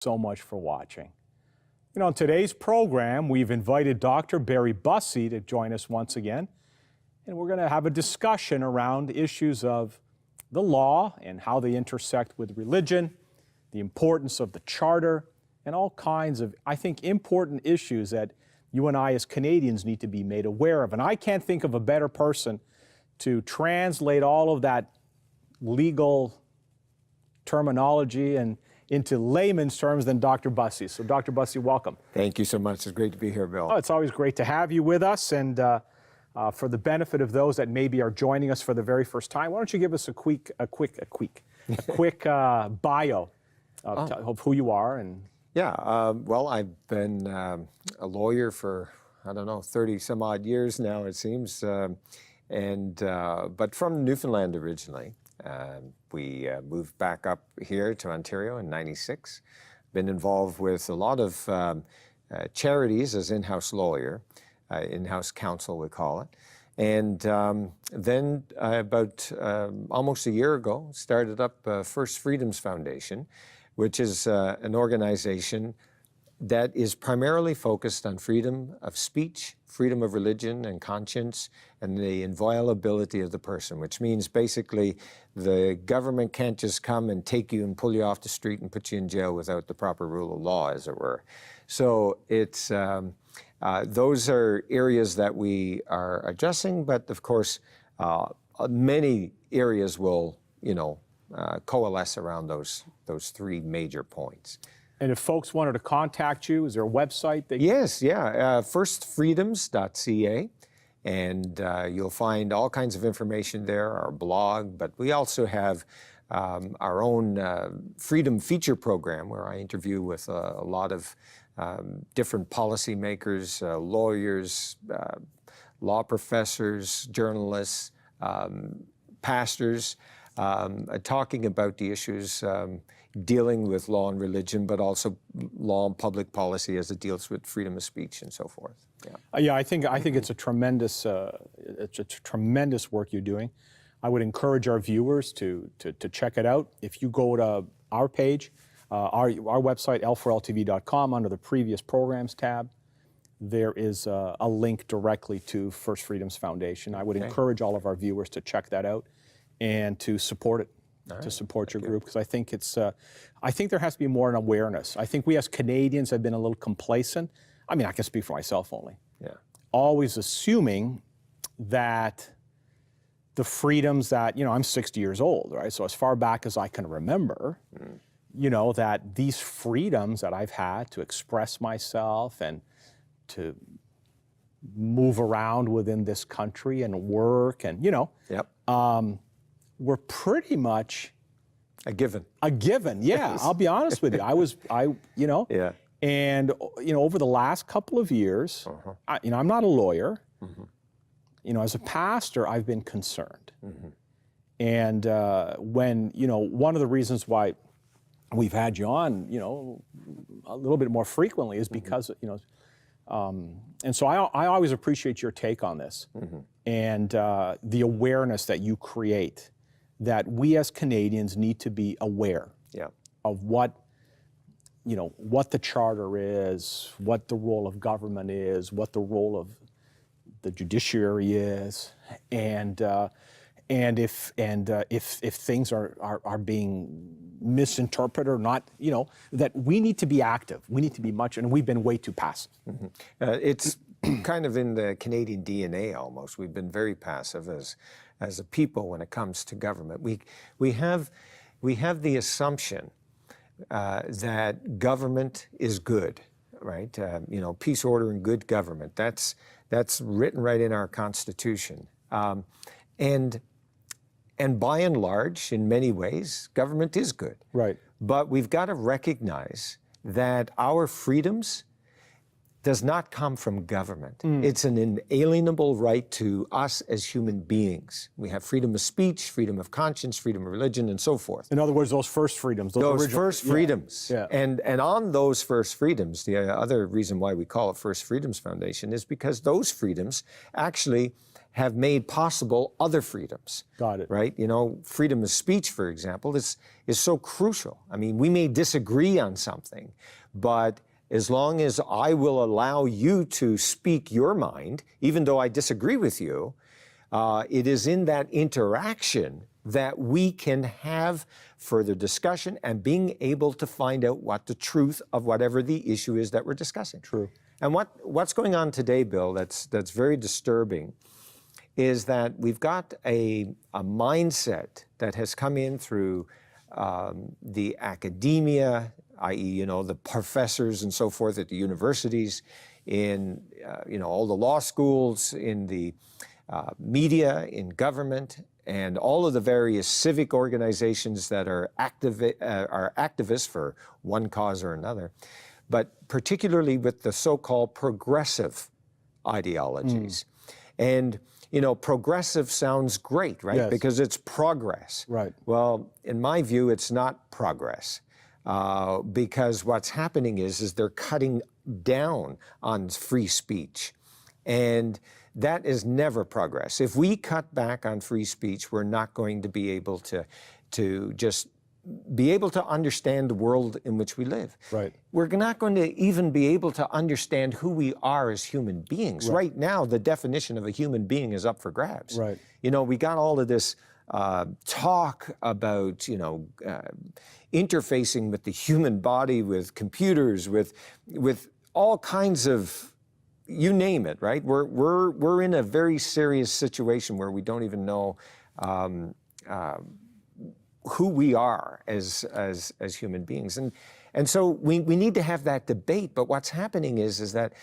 So much for watching. You know, in today's program, we've invited Dr. Barry Bussey to join us once again, and we're going to have a discussion around issues of the law and how they intersect with religion, the importance of the Charter, and all kinds of, I think, important issues that you and I as Canadians need to be made aware of. And I can't think of a better person to translate all of that legal terminology and into layman's terms than Dr. Bussey. So Dr. Bussey, welcome. Thank you so much. It's great to be here, Bill. Oh, it's always great to have you with us. And for the benefit of those that maybe are joining us for the very first time, why don't you give us a quick bio of who you are? And Yeah, well, I've been a lawyer for, I don't know, 30 some odd years now, it seems, but from Newfoundland originally. We moved back up here to Ontario in '96. Been involved with a lot of charities as in-house lawyer, in-house counsel we call it. And then about almost a year ago, started up First Freedoms Foundation, which is an organization that is primarily focused on freedom of speech, freedom of religion and conscience, and the inviolability of the person, which means basically the government can't just come and take you and pull you off the street and put you in jail without the proper rule of law, as it were. So it's those are areas that we are addressing, but of course, many areas will, coalesce around those three major points. if folks wanted to contact you, is there a website? Yes, firstfreedoms.ca, and you'll find all kinds of information there, our blog, but we also have our own Freedom Feature program where I interview with a lot of different policymakers, lawyers, law professors, journalists, pastors, talking about the issues dealing with law and religion, but also law and public policy as it deals with freedom of speech and so forth. Yeah, I think it's a tremendous work you're doing. I would encourage our viewers to check it out. If you go to our page, our website, l4ltv.com, under the previous programs tab, there is a link directly to First Freedoms Foundation. I would encourage all of our viewers to check that out and to support it. To support your group, because I think I think there has to be more an awareness. I think we as Canadians have been a little complacent. I mean, I can speak for myself only. Yeah. Always assuming that the freedoms that, I'm 60 years old, right? So as far back as I can remember, that these freedoms that I've had to express myself and to move around within this country and work and, were pretty much a given. A given, yeah. I'll be honest with you. Yeah. And over the last couple of years, I'm not a lawyer. As a pastor, I've been concerned. And when one of the reasons why we've had you on, a little bit more frequently is because and so I always appreciate your take on this and the awareness that you create. That we as Canadians need to be aware of what the Charter is, what the role of government is, what the role of the judiciary is, and if things are being misinterpreted or not, that we need to be active. We need to be and we've been way too passive. It's kind of in the Canadian DNA almost. We've been very passive as a people when it comes to government. We have the assumption that government is good, right? Peace, order, and good government. That's written right in our Constitution. And by and large, in many ways, government is good. Right. But we've got to recognize that our freedoms does not come from government. It's an inalienable right to us as human beings. We have freedom of speech, freedom of conscience, freedom of religion, and so forth. In other words, those first freedoms. Those first freedoms. Yeah. And on those first freedoms, the other reason why we call it First Freedoms Foundation is because those freedoms actually have made possible other freedoms. Got it. Right? You know, freedom of speech, for example, is so crucial. I mean, we may disagree on something, but as long as I will allow you to speak your mind, even though I disagree with you, it is in that interaction that we can have further discussion and being able to find out what the truth of whatever the issue is that we're discussing. True. And what's going on today, Bill, that's very disturbing, is that we've got a mindset that has come in through the academia, i.e., you know, the professors and so forth at the universities, in you know, all the law schools, in the media, in government, and all of the various civic organizations that are activists for one cause or another, but particularly with the so-called progressive ideologies. And, you know, progressive sounds great, right? Yes. Because it's progress. Right. Well, in my view, it's not progress. Because what's happening is they're cutting down on free speech. And that is never progress. If we cut back on free speech, we're not going to be able to just be able to understand the world in which we live. Right. We're not going to even be able to understand who we are as human beings. Right now, the definition of a human being is up for grabs. Right. You know, we got all of this talk about, you know, interfacing with the human body, with computers, with all kinds of, you name it, right? We're in a very serious situation where we don't even know who we are as human beings, and so we need to have that debate. But what's happening is that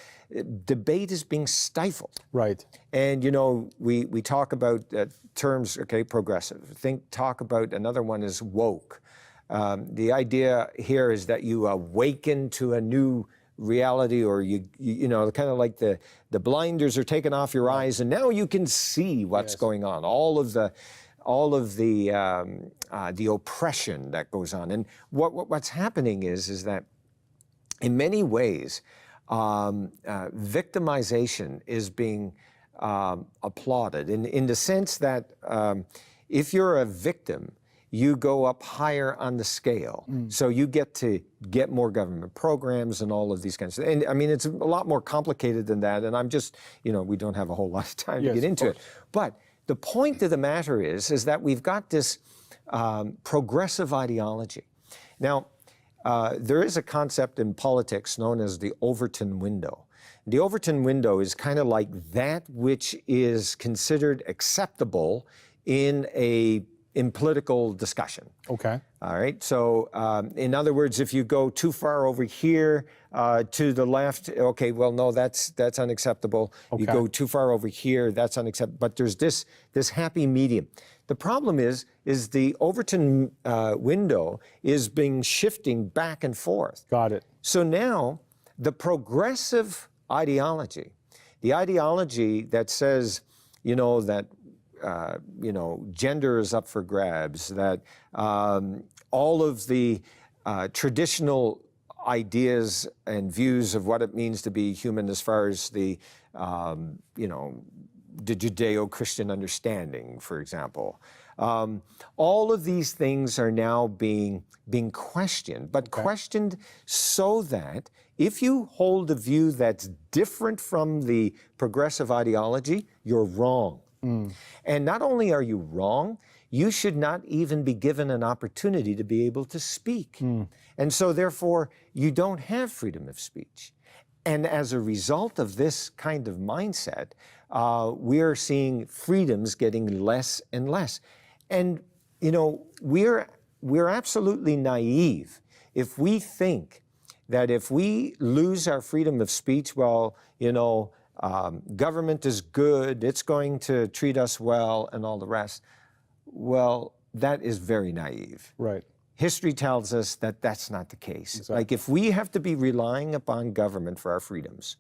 debate is being stifled. Right. And you know, we talk about terms, okay, progressive. Talk about another one is woke. The idea here is that you awaken to a new reality, or you know, kind of like the blinders are taken off your eyes, and now you can see what's going on. All of the oppression that goes on, and what's happening is that in many ways, victimization is being applauded in the sense that if you're a victim, you go up higher on the scale. So you get more government programs and all of these kinds of things. And I mean, it's a lot more complicated than that. And I'm just, you know, we don't have a whole lot of time to get into it. But the point of the matter is that we've got this progressive ideology. Now, there is a concept in politics known as the Overton window. The Overton window is kind of like that which is considered acceptable in political discussion. Okay. All right. So, in other words, if you go too far over here to the left, okay, well, no, that's unacceptable. Okay. You go too far over here, that's unacceptable. But there's this happy medium. The problem is the Overton window is being shifting back and forth. Got it. So now the progressive ideology, the ideology that says, you know, that you know, gender is up for grabs, that all of the traditional ideas and views of what it means to be human as far as the, you know, the Judeo-Christian understanding, for example. All of these things are now being questioned, but questioned so that if you hold a view that's different from the progressive ideology, you're wrong. And not only are you wrong, you should not even be given an opportunity to be able to speak. And so therefore, you don't have freedom of speech. And as a result of this kind of mindset, we're seeing freedoms getting less and less. And, you know, we're absolutely naive if we think that if we lose our freedom of speech, well, you know, government is good, it's going to treat us well, and all the rest. Well, that is very naive. Right. History tells us that that's not the case. Exactly. Like, if we have to be relying upon government for our freedoms,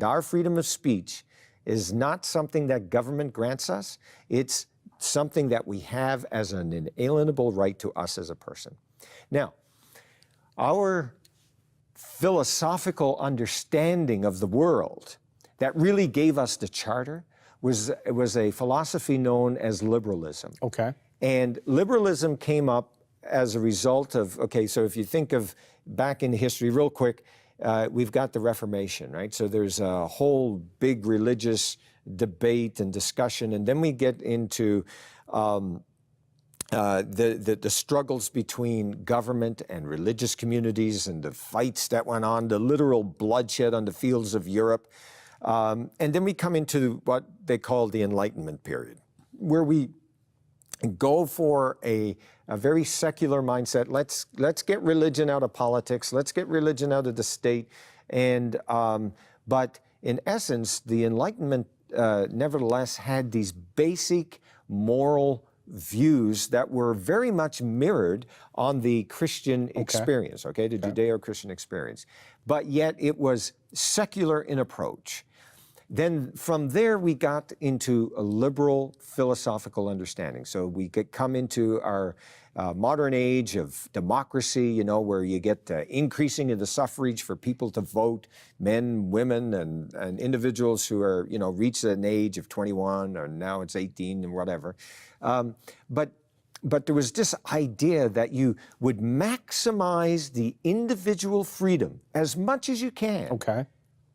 our freedom of speech is not something that government grants us. It's something that we have as an inalienable right to us as a person. Now, our philosophical understanding of the world that really gave us the charter was a philosophy known as liberalism. Okay. And liberalism came up as a result of, okay, so if you think of back in history real quick, we've got the Reformation, right? So there's a whole big religious debate and discussion, and then we get into the struggles between government and religious communities and the fights that went on, the literal bloodshed on the fields of Europe. And then we come into what they call the Enlightenment period, where we go for a very secular mindset. Let's get religion out of politics. Let's get religion out of the state. And but in essence, the Enlightenment nevertheless had these basic moral views that were very much mirrored on the Christian experience, the Judeo-Christian experience. But yet it was secular in approach. Then from there, we got into a liberal philosophical understanding. So we come into our modern age of democracy, where you get increasing of the suffrage for people to vote, men, women, and individuals who are, reach an age of 21, or now it's 18 and whatever. But there was this idea that you would maximize the individual freedom as much as you can. Okay.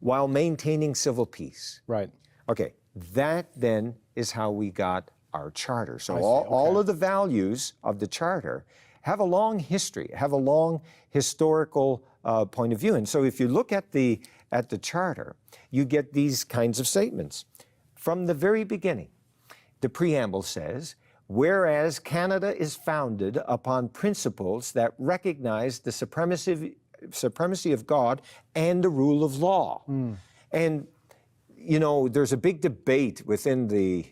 While maintaining civil peace. Right. Okay, that then is how we got our charter. So all of the values of the charter have a long history, have a long historical point of view. And so if you look at the charter, you get these kinds of statements. From the very beginning, the preamble says, whereas Canada is founded upon principles that recognize the supremacy of God and the rule of law. And, there's a big debate within the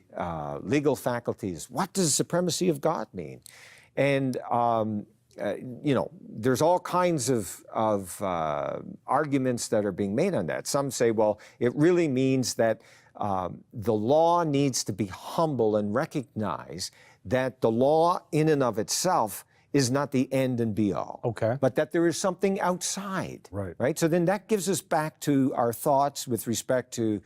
legal faculties. What does supremacy of God mean? And, there's all kinds of arguments that are being made on that. Some say, well, it really means that the law needs to be humble and recognize that the law in and of itself is not the end and be all. Okay. But that there is something outside. Right. So then that gives us back to our thoughts with respect to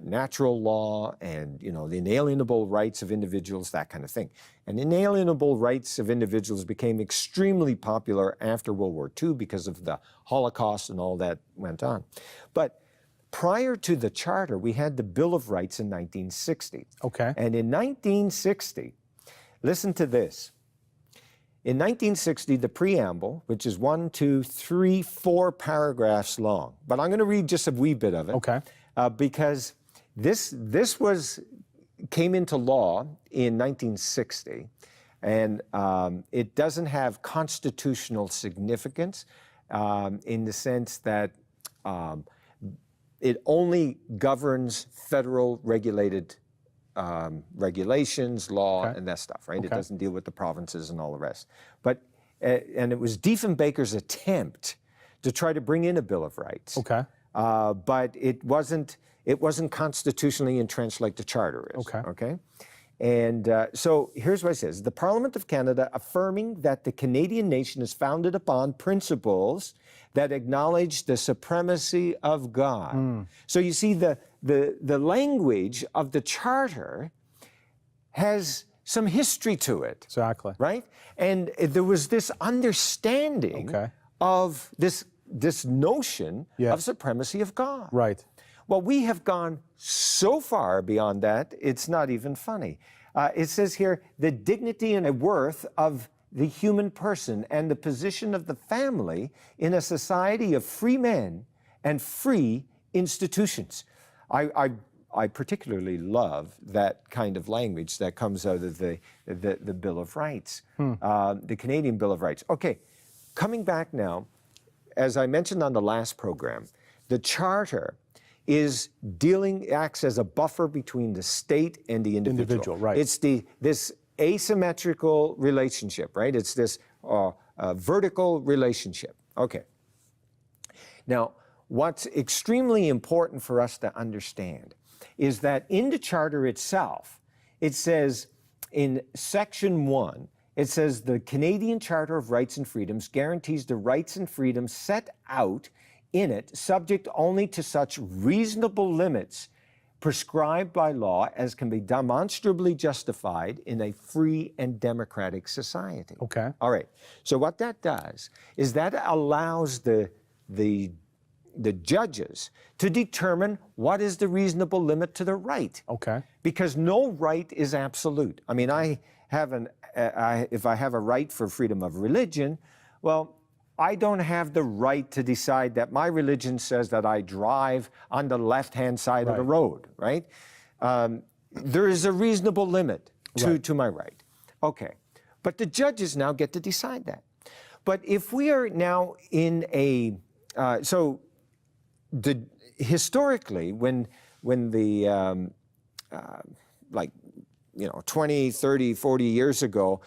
natural law and, the inalienable rights of individuals, that kind of thing. And inalienable rights of individuals became extremely popular after World War II because of the Holocaust and all that went on. But prior to the Charter, we had the Bill of Rights in 1960. Okay. And in 1960, listen to this. In 1960, the preamble, which is 1, 2, 3, 4 paragraphs long, but I'm going to read just a wee bit of it, because this came into law in 1960, and it doesn't have constitutional significance in the sense that it only governs federal regulated regulations, law, and that stuff, right? It doesn't deal with the provinces and all the rest. But, and it was Diefenbaker's attempt to try to bring in a Bill of Rights. But it wasn't constitutionally entrenched like the Charter is. Okay? And so here's what it says. The Parliament of Canada affirming that the Canadian nation is founded upon principles that acknowledge the supremacy of God. So you see, the language of the Charter has some history to it. Exactly. Right? And there was this understanding of this notion of supremacy of God. Right. Well, we have gone so far beyond that, it's not even funny. It says here, the dignity and worth of the human person and the position of the family in a society of free men and free institutions. I particularly love that kind of language that comes out of the Bill of Rights, the Canadian Bill of Rights. Okay, coming back now, as I mentioned on the last program, the Charter acts as a buffer between the state and the individual. Right. It's this asymmetrical relationship, right? It's this vertical relationship. Okay. Now, what's extremely important for us to understand is that in the Charter itself, it says in Section 1, it says the Canadian Charter of Rights and Freedoms guarantees the rights and freedoms set out in it, subject only to such reasonable limits prescribed by law as can be demonstrably justified in a free and democratic society. Okay. All right. So what that does is that allows the judges to determine what is the reasonable limit to the right. Okay. Because no right is absolute. I mean, if I have a right for freedom of religion, well, I don't have the right to decide that my religion says that I drive on the left-hand side of the road, right? There is a reasonable limit to my right. Okay, but the judges now get to decide that. But if we are now in a, historically, when the, 20, 30, 40 years ago,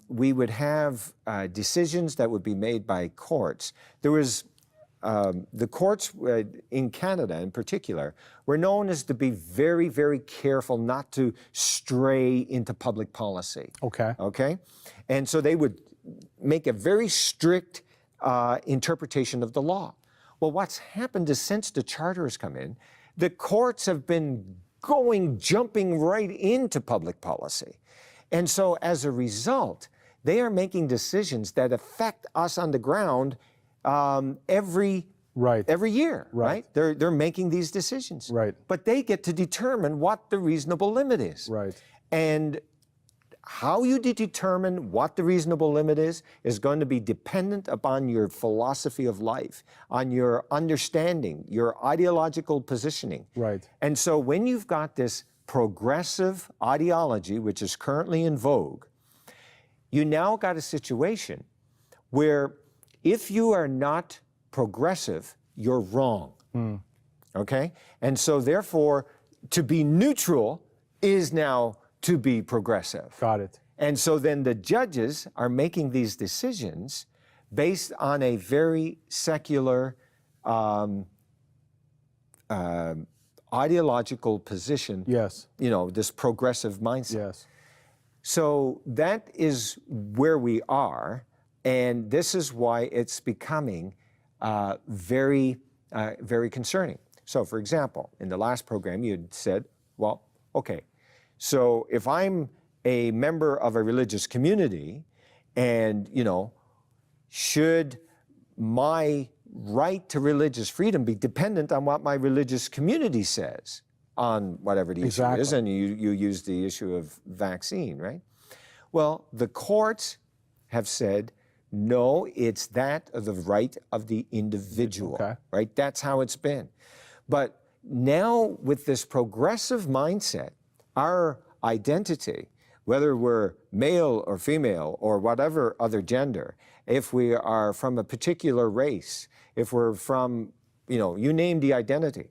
we would have decisions that would be made by courts. There was, the courts in Canada in particular were known as to be very, very careful not to stray into public policy. Okay. Okay? And so they would make a very strict interpretation of the law. Well, what's happened is since the charter has come in, the courts have been jumping right into public policy. And so as a result, they are making decisions that affect us on the ground every year, right? They're making these decisions. Right. But they get to determine what the reasonable limit is. Right. And how you determine what the reasonable limit is going to be dependent upon your philosophy of life, on your understanding, your ideological positioning. Right. And so when you've got this progressive ideology, which is currently in vogue, you now got a situation where if you are not progressive, you're wrong. Okay? And so therefore, to be neutral is now to be progressive. Got it. And so then the judges are making these decisions based on a very secular ideological position. Yes. This progressive mindset. Yes. So that is where we are, and this is why it's becoming very, very concerning. So for example, in the last program you had said, well, okay, so if I'm a member of a religious community and, should my right to religious freedom be dependent on what my religious community says on whatever the issue is? And you use the issue of vaccine, right? Well, the courts have said, no, it's that of the right of the individual, right? That's how it's been. But now with this progressive mindset, our identity, whether we're male or female or whatever other gender, if we are from a particular race, if we're from, you name the identity,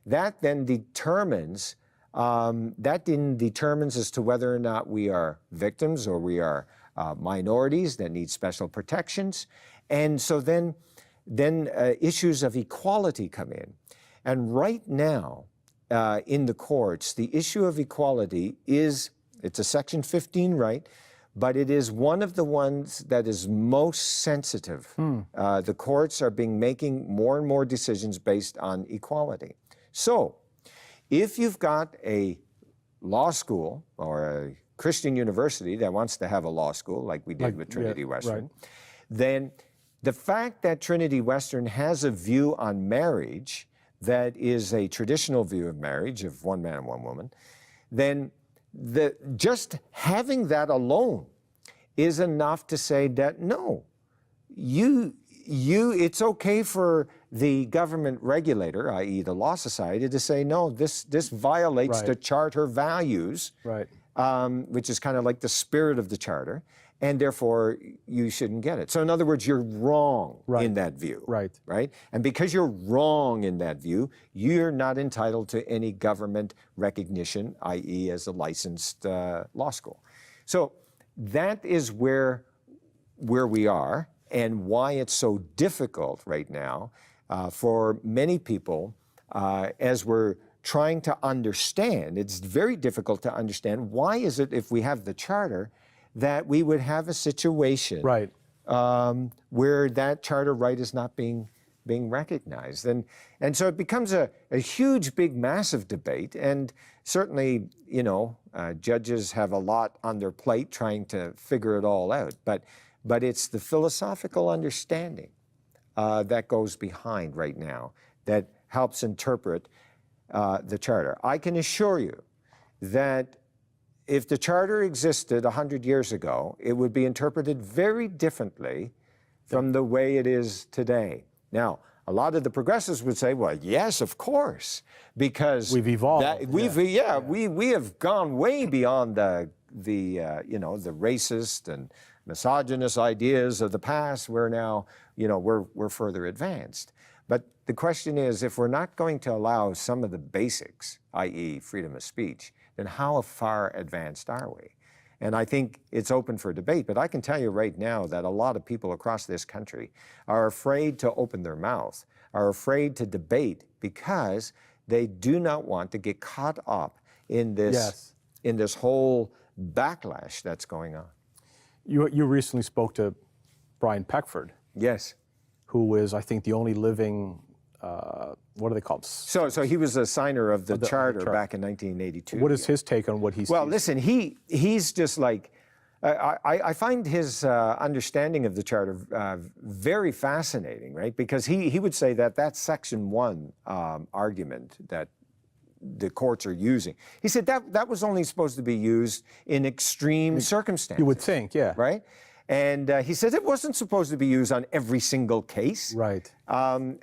that then determines as to whether or not we are victims or we are minorities that need special protections. And so then issues of equality come in. And right now, in the courts, the issue of equality it's a Section 15 right, but it is one of the ones that is most sensitive. The courts are making more and more decisions based on equality. So, if you've got a law school or a Christian university that wants to have a law school, like we did with Trinity Western, then the fact that Trinity Western has a view on marriage that is a traditional view of marriage, of one man and one woman, then just having that alone is enough to say that no, it's okay for the government regulator, i.e. the Law Society, to say no, this violates the charter values, which is kind of like the spirit of the charter, and therefore you shouldn't get it. So in other words, you're wrong in that view, right? And because you're wrong in that view, you're not entitled to any government recognition, i.e. as a licensed law school. So that is where we are and why it's so difficult right now for many people as we're trying to understand. It's very difficult to understand why is it, if we have the charter, that we would have a situation where that charter right is not being being recognized. And so it becomes a huge, big, massive debate. And certainly, judges have a lot on their plate trying to figure it all out. But it's the philosophical understanding that goes behind right now that helps interpret the Charter. I can assure you that if the Charter existed 100 years ago, it would be interpreted very differently from the way it is today. Now, a lot of the progressives would say, well, yes, of course, because we've evolved. We have gone way beyond the racist and misogynist ideas of the past. We're now, we're further advanced. But the question is, if we're not going to allow some of the basics, i.e. freedom of speech, then how far advanced are we? And I think it's open for debate, but I can tell you right now that a lot of people across this country are afraid to open their mouth, are afraid to debate because they do not want to get caught up in this, in this whole backlash that's going on. You recently spoke to Brian Peckford. Yes. Who is, I think, the only living, what are they called? So he was a signer of the Charter back in 1982. What is his take on what he's... Well, listen, he's just like, I find his understanding of the Charter very fascinating, right? Because he would say that Section 1 argument that the courts are using, he said that was only supposed to be used in extreme circumstances. You would think, yeah. Right? And he said it wasn't supposed to be used on every single case. Right.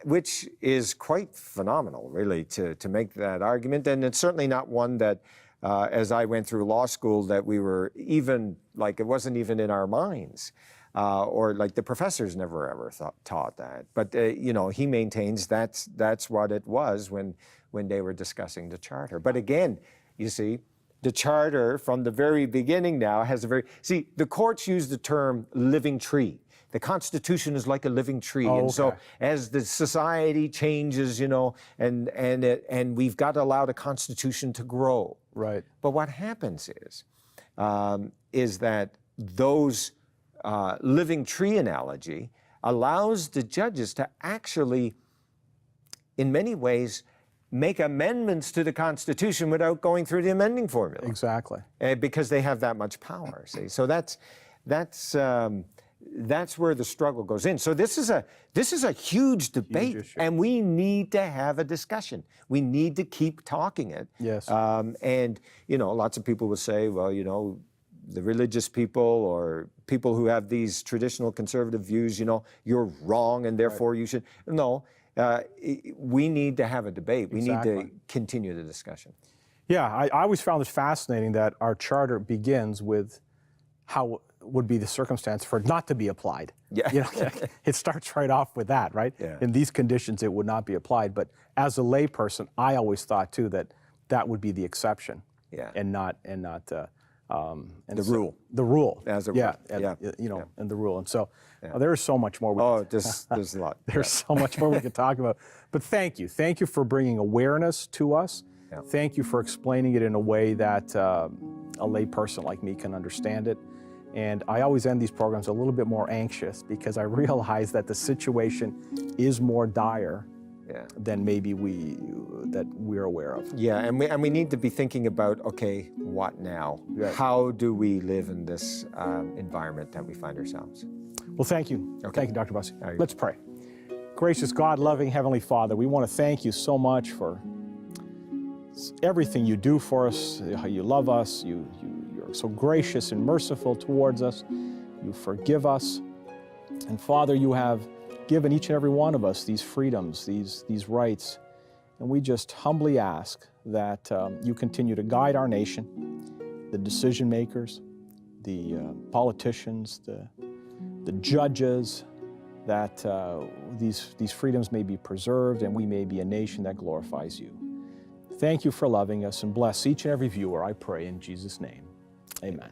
Which is quite phenomenal, really, to make that argument. And it's certainly not one that, as I went through law school, that we were even, like, it wasn't even in our minds. Or like the professors never ever taught that. But, he maintains that's what it was when they were discussing the Charter. But again, you see, the Charter from the very beginning now has the courts use the term living tree. The Constitution is like a living tree. Oh, and so as the society changes, and we've got to allow the Constitution to grow. Right. But what happens is that those living tree analogy allows the judges to actually, in many ways, make amendments to the Constitution without going through the amending formula. Exactly. Because they have that much power. See, so that's where the struggle goes in. So this is a huge debate, and we need to have a discussion. We need to keep talking it. Yes. And lots of people will say, well, the religious people or people who have these traditional conservative views, you're wrong, and therefore you should. No. We need to have a debate. We need to continue the discussion. Yeah, I always found it fascinating that our Charter begins with how would be the circumstance for it not to be applied. Yeah. It starts right off with that, right? Yeah. In these conditions, it would not be applied. But as a layperson, I always thought too that would be the exception, and not the rule. The rule. As a rule. Yeah. And the rule. And so there is so much more. There's a lot. There's so much more we could talk about. But thank you. Thank you for bringing awareness to us. Yeah. Thank you for explaining it in a way that a lay person like me can understand it. And I always end these programs a little bit more anxious because I realize that the situation is more dire than maybe we're aware of. Yeah, and we need to be thinking about, okay, what now? Right. How do we live in this environment that we find ourselves? Well, thank you. Okay. Thank you, Dr. Bussey. Let's pray. Gracious God, loving Heavenly Father, we want to thank you so much for everything you do for us, how you love us, you're so gracious and merciful towards us, you forgive us. And Father, you have given each and every one of us these freedoms, these rights. And we just humbly ask that you continue to guide our nation, the decision makers, the politicians, the judges, that these freedoms may be preserved and we may be a nation that glorifies you. Thank you for loving us, and bless each and every viewer, I pray in Jesus' name. Amen.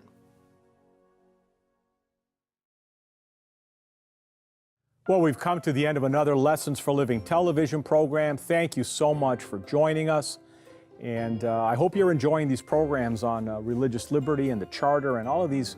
Well, we've come to the end of another Lessons for Living television program. Thank you so much for joining us. And I hope you're enjoying these programs on religious liberty and the Charter and all of these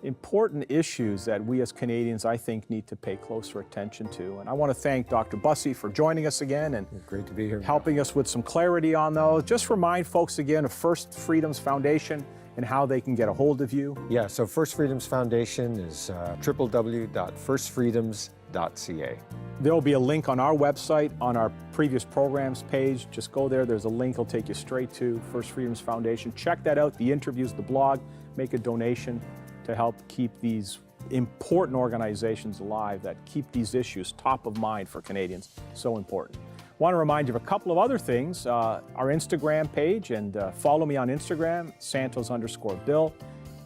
important issues that we as Canadians, I think, need to pay closer attention to. And I want to thank Dr. Bussey for joining us again and Great to be here. helping us with some clarity on those. Just remind folks again of First Freedoms Foundation and how they can get a hold of you. Yeah, so First Freedoms Foundation is www.firstfreedoms.ca. There will be a link on our website, on our previous programs page. Just go there. There's a link. It'll take you straight to First Freedoms Foundation. Check that out, the interviews, the blog. Make a donation to help keep these important organizations alive that keep these issues top of mind for Canadians. So important. Want to remind you of a couple of other things. Our Instagram page, and follow me on Instagram, Santos_Bill.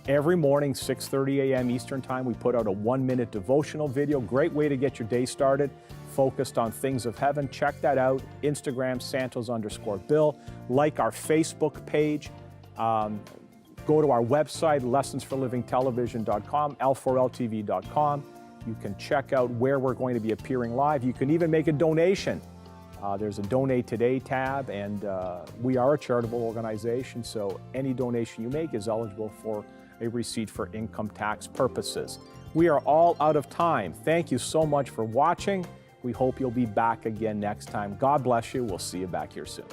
Every morning, 6:30 a.m. Eastern Time, we put out a 1-minute devotional video. Great way to get your day started, focused on things of heaven. Check that out, Instagram, Santos_Bill. Like our Facebook page. Go to our website, lessonsforlivingtelevision.com, L4LTV.com. You can check out where we're going to be appearing live. You can even make a donation. There's a Donate Today tab, and we are a charitable organization, so any donation you make is eligible for a receipt for income tax purposes. We are all out of time. Thank you so much for watching. We hope you'll be back again next time. God bless you. We'll see you back here soon.